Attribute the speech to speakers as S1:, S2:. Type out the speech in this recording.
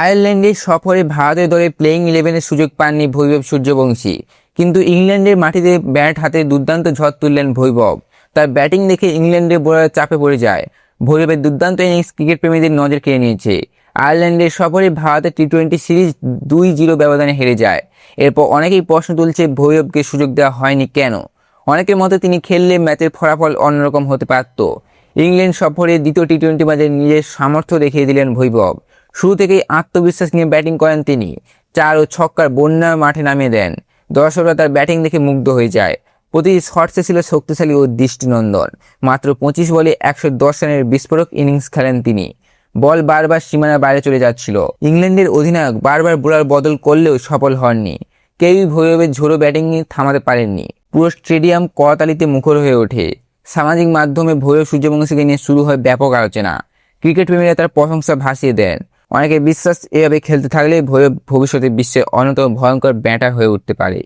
S1: আয়ারল্যান্ডের সফরে ভারতের দলে প্লেইং ইলেভেনের সুযোগ পাননি ভৈভব সূর্যবংশী, কিন্তু ইংল্যান্ডের মাটিতে ব্যাট হাতে দুর্দান্ত ঝড় তুললেন ভৈভব। তার ব্যাটিং দেখে ইংল্যান্ডের বোলার চাপে পড়ে যায়। ভৈভবের দুর্দান্ত ইনিংস ক্রিকেট প্রেমীদের নজর কেড়ে নিয়েছে। আয়ারল্যান্ডের সফরে ভারতের টি-20 সিরিজ 2-0 ব্যবধানে হেরে যায়। এরপর অনেকেই প্রশ্ন তুলছে ভৈভবকে সুযোগ দেওয়া হয়নি কেন। অনেকের মতে তিনি খেললে ম্যাচের ফলাফল অন্যরকম হতে পারত। ইংল্যান্ড সফরে দ্বিতীয় টি-20 ম্যাচে নিজের সামর্থ্য দেখিয়ে দিলেন ভৈভব। শুরু থেকেই আত্মবিশ্বাস নিয়ে ব্যাটিং করেন তিনি। 4 ও ছক্কার বন্যায় মাঠে নামিয়ে দেন। দর্শকরা তার ব্যাটিং দেখে মুগ্ধ হয়ে যায়। প্রতিটি শটসে ছিল শক্তিশালী ও দৃষ্টিনন্দন। মাত্র 25 বলে 110 রানের বিস্ফোরক ইনিংস খেলেন তিনি। বল বারবার সীমানার বাইরে চলে যাচ্ছিল। ইংল্যান্ডের অধিনায়ক বারবার বোলার বদল করলেও সফল হননি। কেউই ভৈভবের ঝোড়ো ব্যাটিং থামাতে পারেননি। পুরো স্টেডিয়াম করতালিতে মুখর হয়ে ওঠে। সামাজিক মাধ্যমে ভৈভব সূর্যবংশীকে নিয়ে শুরু হয় ব্যাপক আলোচনা। ক্রিকেট প্রেমীরা তার প্রশংসা ভাসিয়ে দেন। অনেকে বিশ্বাস এভাবে খেলতে থাকলে ভৈভব ভবিষ্যতে বিশ্বের অন্যতম ভয়ঙ্কর ব্যাটার হয়ে উঠতে পারে।